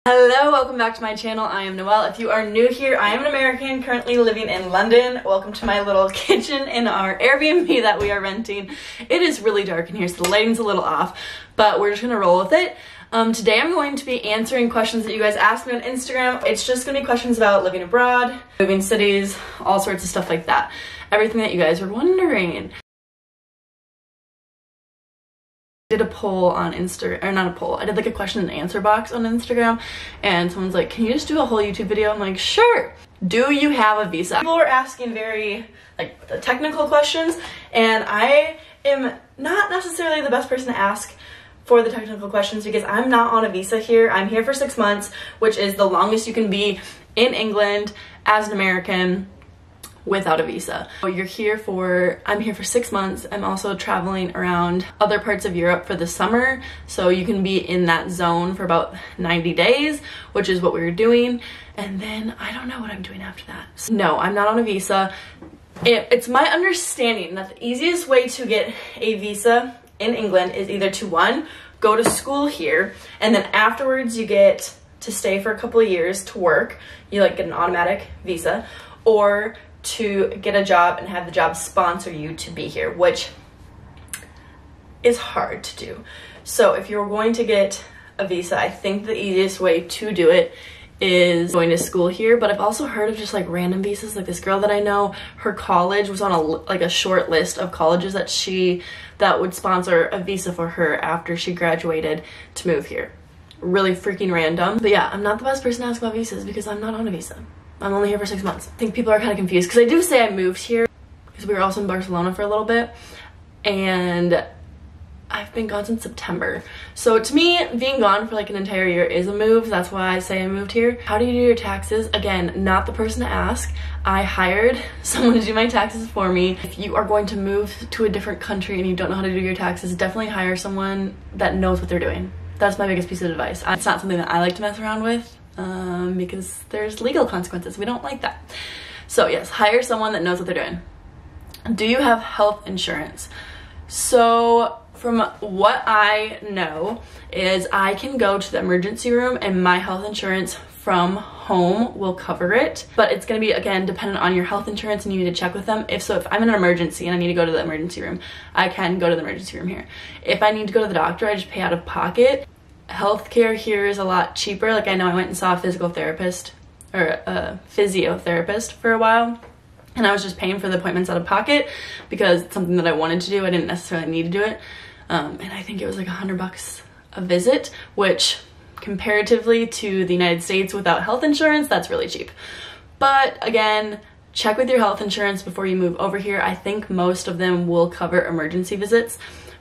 Hello, welcome back to my channel. I am Noelle. If you are new here, I am an American currently living in London. Welcome to my little kitchen in our Airbnb that we are renting. It is really dark in here, so the lighting's a little off, but we're just gonna roll with it. Today I'm going to be answering questions that you guys asked me on Instagram. It's just gonna be questions about living abroad, moving cities, all sorts of stuff like that. Everything that you guys were wondering. I did a poll on Instagram, or not a poll, I did like a question and answer box on Instagram, and someone's like, can you just do a whole YouTube video? I'm like, sure. Do you have a visa? People were asking very like technical questions, and I am not necessarily the best person to ask for the technical questions because I'm not on a visa here. I'm here for 6 months, which is the longest you can be in England as an American without a visa. I'm here for 6 months. I'm also traveling around other parts of Europe for the summer, so you can be in that zone for about 90 days, which is what we were doing. And then I don't know what I'm doing after that. So, no, I'm not on a visa. It's my understanding that the easiest way to get a visa in England is either to, one, go to school here, and then afterwards you get to stay for a couple of years to work. You like get an automatic visa, or to get a job and have the job sponsor you to be here, which is hard to do. So if you're going to get a visa, I think the easiest way to do it is going to school here. But I've also heard of just like random visas. Like this girl that I know, her college was on a short list of colleges that would sponsor a visa for her after she graduated to move here. Really freaking random. But yeah, I'm not the best person to ask about visas because I'm not on a visa. I'm only here for 6 months. I think people are kind of confused because I do say I moved here because we were also in Barcelona for a little bit, and I've been gone since September. So to me, being gone for like an entire year is a move. That's why I say I moved here. How do you do your taxes? Again, not the person to ask. I hired someone to do my taxes for me. If you are going to move to a different country and you don't know how to do your taxes, definitely hire someone that knows what they're doing. That's my biggest piece of advice. It's not something that I like to mess around with. Because there's legal consequences. We don't like that. So yes, hire someone that knows what they're doing. Do you have health insurance? So from what I know is I can go to the emergency room and my health insurance from home will cover it, but it's going to be, again, dependent on your health insurance, and you need to check with them. If I'm in an emergency and I need to go to the emergency room, I can go to the emergency room here. If I need to go to the doctor, I just pay out of pocket. Healthcare here is a lot cheaper. Like I know I went and saw a physical therapist or a physiotherapist for a while, and I was just paying for the appointments out of pocket because it's something that I wanted to do. I didn't necessarily need to do it. And I think it was like $100 a visit, which comparatively to the United States without health insurance, that's really cheap. But again, check with your health insurance before you move over here. I think most of them will cover emergency visits.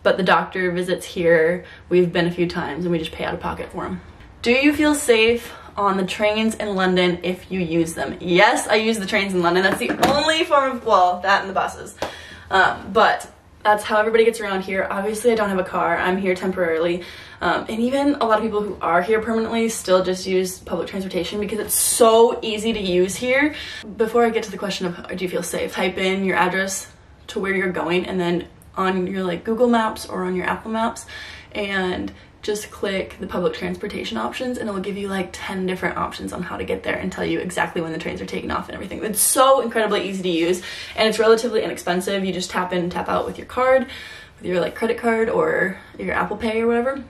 But the doctor visits here, we've been a few times and we just pay out of pocket for them. Do you feel safe on the trains in London if you use them? Yes, I use the trains in London. That's the only form of, well, that and the buses. But that's how everybody gets around here. Obviously, I don't have a car. I'm here temporarily. And even a lot of people who are here permanently still just use public transportation because it's so easy to use here. Before I get to the question of do you feel safe, type in your address to where you're going, and then on your like Google Maps or on your Apple Maps, and just click the public transportation options, and it will give you like 10 different options on how to get there and tell you exactly when the trains are taking off and everything. It's so incredibly easy to use, and it's relatively inexpensive. You just tap in, tap out with your card, with your like credit card or your Apple Pay or whatever.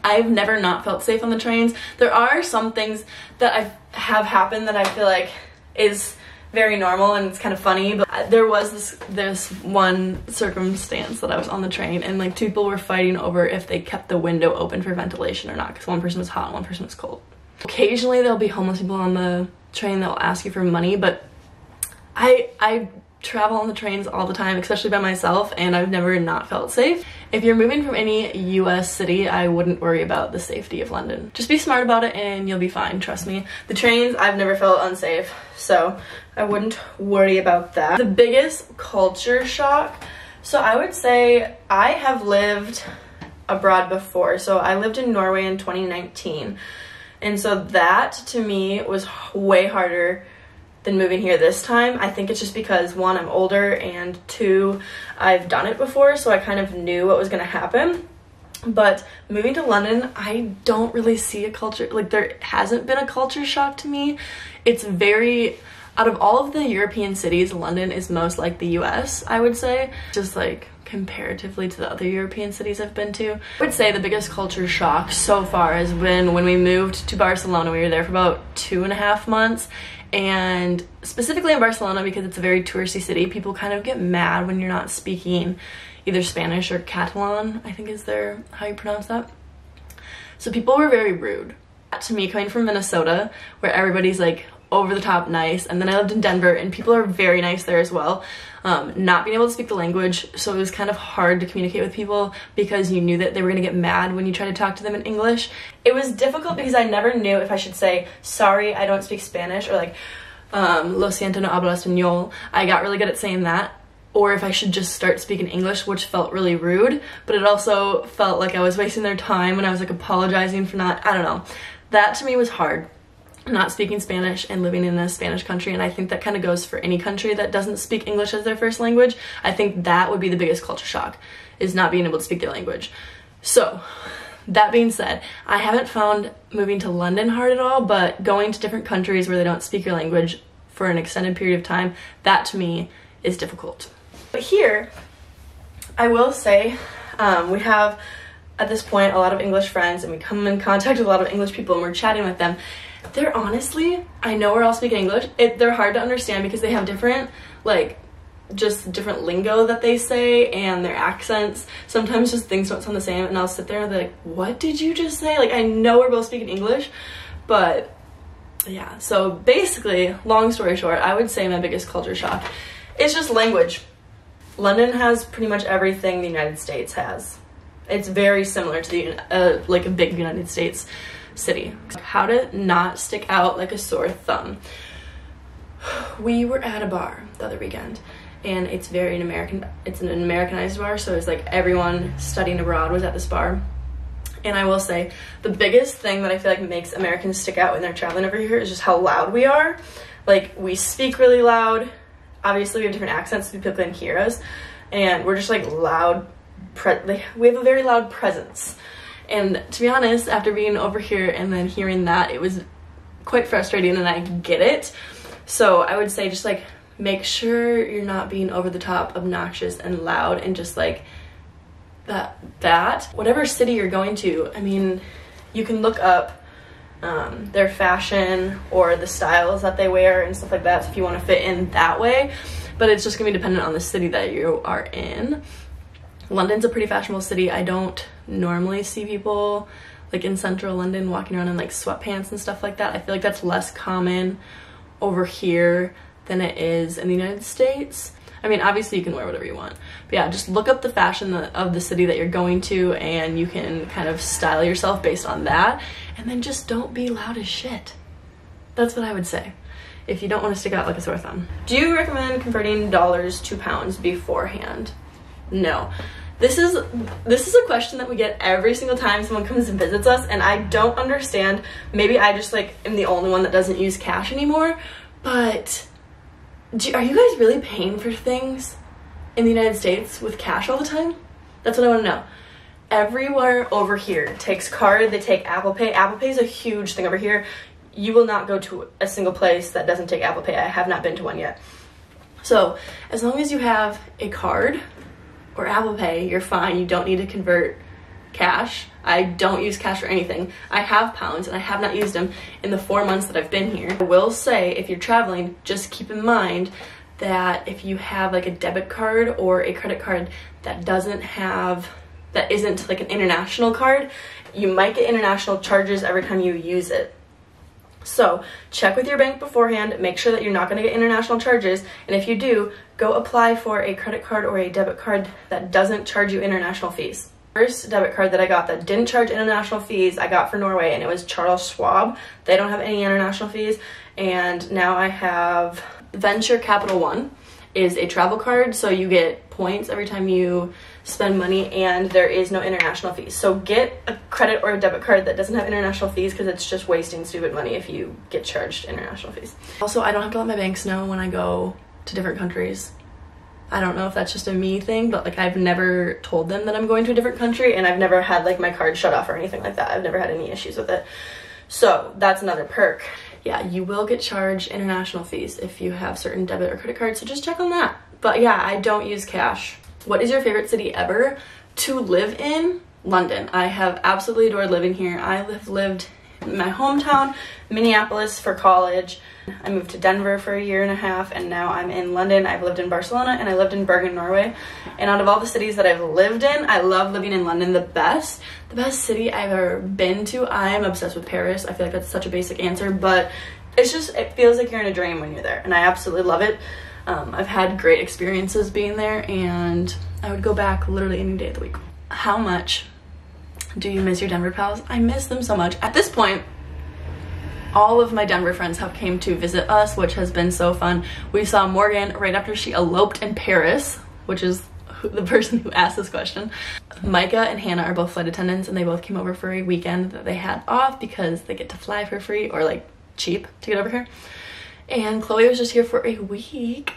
I've never not felt safe on the trains. There are some things that have happened that I feel like is very normal and it's kind of funny, but there was this one circumstance that I was on the train and like two people were fighting over if they kept the window open for ventilation or not, because one person was hot and one person was cold. Occasionally there'll be homeless people on the train that will ask you for money, but I travel on the trains all the time, especially by myself, and I've never not felt safe. If you're moving from any US city, I wouldn't worry about the safety of London. Just be smart about it and you'll be fine, trust me. The trains, I've never felt unsafe, so I wouldn't worry about that. The biggest culture shock, so I would say I have lived abroad before. So I lived in Norway in 2019, and so that to me was way harder than moving here this time. I think it's just because, one, I'm older, and two, I've done it before, so I kind of knew what was going to happen. But moving to London, I don't really see a culture, like there hasn't been a culture shock to me. It's very, out of all of the European cities, London is most like the US, I would say. Just like comparatively to the other European cities I've been to. I would say the biggest culture shock so far has been when we moved to Barcelona. We were there for about 2.5 months. And specifically in Barcelona, because it's a very touristy city, people kind of get mad when you're not speaking either Spanish or Catalan, I think is there how you pronounce that. So people were very rude. To me, coming from Minnesota, where everybody's like over the top nice, and then I lived in Denver and people are very nice there as well. Not being able to speak the language, so it was kind of hard to communicate with people because you knew that they were gonna get mad when you tried to talk to them in English. It was difficult because I never knew if I should say, sorry, I don't speak Spanish, or like, lo siento, no hablo español. I got really good at saying that. Or if I should just start speaking English, which felt really rude, but it also felt like I was wasting their time when I was like apologizing for not, I don't know. That to me was hard, not speaking Spanish and living in a Spanish country, and I think that kind of goes for any country that doesn't speak English as their first language. I think that would be the biggest culture shock, is not being able to speak their language. So, that being said, I haven't found moving to London hard at all, but going to different countries where they don't speak your language for an extended period of time, that to me is difficult. But here, I will say, we have, at this point, a lot of English friends, and we come in contact with a lot of English people, and we're chatting with them. They're honestly, I know we're all speaking English, they're hard to understand because they have different, like, just different lingo that they say, and their accents. Sometimes just things don't sound the same, and I'll sit there and be like, what did you just say? Like, I know we're both speaking English, but yeah. So basically, long story short, I would say my biggest culture shock is just language. London has pretty much everything the United States has. It's very similar to the like a big United States city. How to not stick out like a sore thumb. We were at a bar the other weekend, and it's an Americanized bar, so it's like everyone studying abroad was at this bar. And I will say, the biggest thing that I feel like makes Americans stick out when they're traveling over here is just how loud we are. Like, we speak really loud. Obviously, we have different accents so people can hear us, and we're just like loud. We have a very loud presence. And to be honest, after being over here and then hearing that, it was quite frustrating, and I get it. So I would say just like make sure you're not being over the top, obnoxious, and loud, and just like that. Whatever city you're going to, I mean, you can look up their fashion or the styles that they wear and stuff like that, so if you want to fit in that way, but it's just gonna be dependent on the city that you are in. London's a pretty fashionable city. I don't normally see people like in central London walking around in like sweatpants and stuff like that. I feel like that's less common over here than it is in the United States. I mean, obviously you can wear whatever you want, but yeah, just look up the fashion of the city that you're going to, and you can kind of style yourself based on that, and then just don't be loud as shit. That's what I would say, if you don't want to stick out like a sore thumb. Do you recommend converting dollars to pounds beforehand? No. This is a question that we get every single time someone comes and visits us, and I don't understand. Maybe I just like am the only one that doesn't use cash anymore, but are you guys really paying for things in the United States with cash all the time? That's what I want to know. Everywhere over here takes card, they take Apple Pay. Apple Pay is a huge thing over here. You will not go to a single place that doesn't take Apple Pay. I have not been to one yet. So as long as you have a card or Apple Pay, you're fine. You don't need to convert cash. I don't use cash for anything. I have pounds, and I have not used them in the 4 months that I've been here. I will say, if you're traveling, just keep in mind that if you have like a debit card or a credit card that isn't like an international card, you might get international charges every time you use it. So check with your bank beforehand, make sure that you're not going to get international charges, and if you do, go apply for a credit card or a debit card that doesn't charge you international fees. First debit card that I got that didn't charge international fees, I got for Norway, and it was Charles Schwab. They don't have any international fees. And now I have Venture Capital One, is a travel card, so you get points every time you spend money, and there is no international fees. So get a credit or a debit card that doesn't have international fees, because it's just wasting stupid money if you get charged international fees. Also, I don't have to let my banks know when I go to different countries. I don't know if that's just a me thing, but like I've never told them that I'm going to a different country, and I've never had like my card shut off or anything like that. I've never had any issues with it. So that's another perk. Yeah, you will get charged international fees if you have certain debit or credit cards, so just check on that. But yeah, I don't use cash. What is your favorite city ever to live in? London. I have absolutely adored living here. I lived in my hometown, Minneapolis, for college. I moved to Denver for 1.5 years, and now I'm in London. I've lived in Barcelona, and I lived in Bergen, Norway. And out of all the cities that I've lived in, I love living in London the best. The best city I've ever been to. I'm obsessed with Paris. I feel like that's such a basic answer, but it's just, it feels like you're in a dream when you're there, and I absolutely love it. I've had great experiences being there, and I would go back literally any day of the week. How much do you miss your Denver pals? I miss them so much. At this point, all of my Denver friends have came to visit us, which has been so fun. We saw Morgan right after she eloped in Paris, which is the person who asked this question. Micah and Hannah are both flight attendants, and they both came over for a weekend that they had off because they get to fly for free, or like cheap to get over here. And Chloe was just here for a week.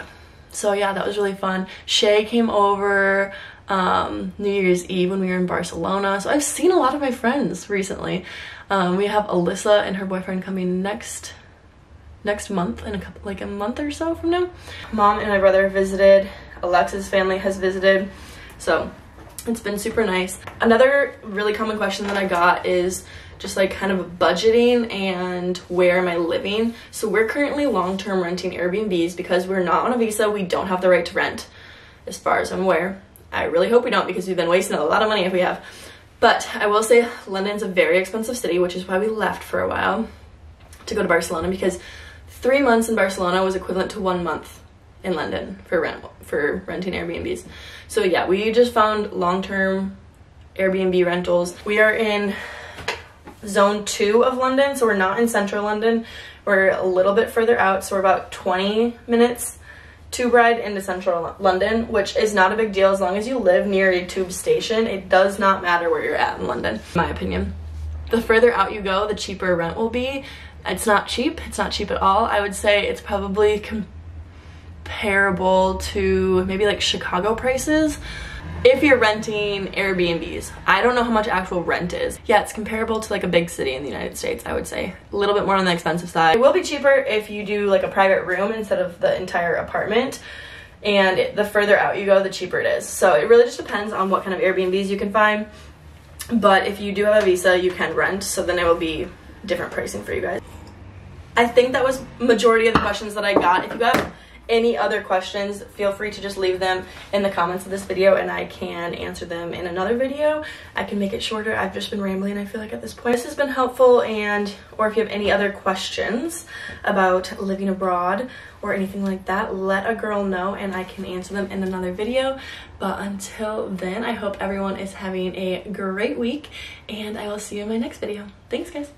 So yeah, that was really fun. Shay came over New Year's Eve when we were in Barcelona. So I've seen a lot of my friends recently. We have Alyssa and her boyfriend coming next month, in a month or so from now. Mom and my brother visited. Alexa's family has visited. So it's been super nice. Another really common question that I got is just like kind of budgeting and where am I living. So we're currently long-term renting Airbnbs because we're not on a visa. We don't have the right to rent, as far as I'm aware. I really hope we don't, because we've been wasting a lot of money if we have. But I will say London's a very expensive city, which is why we left for a while to go to Barcelona, because 3 months in Barcelona was equivalent to 1 month in London for renting Airbnbs. So yeah, we just found long-term Airbnb rentals. We are in zone 2 of London, so we're not in central London. We're a little bit further out, so we're about 20 minutes tube ride into central London, which is not a big deal as long as you live near a tube station. It does not matter where you're at in London, in my opinion. The further out you go, the cheaper rent will be. It's not cheap. It's not cheap at all. I would say it's probably comparable to maybe like Chicago prices if you're renting Airbnbs. I don't know how much actual rent is. Yeah, it's comparable to like a big city in the United States, I would say. A little bit more on the expensive side. It will be cheaper if you do like a private room instead of the entire apartment. And the further out you go, the cheaper it is. So it really just depends on what kind of Airbnbs you can find. But if you do have a visa, you can rent. So then it will be different pricing for you guys. I think that was majority of the questions that I got. If you have any other questions, feel free to just leave them in the comments of this video, and I can answer them in another video. I can make it shorter. I've just been rambling, I feel like, at this point. This has been helpful, and or if you have any other questions about living abroad or anything like that, let a girl know and I can answer them in another video. But until then, I hope everyone is having a great week, and I will see you in my next video. Thanks, guys.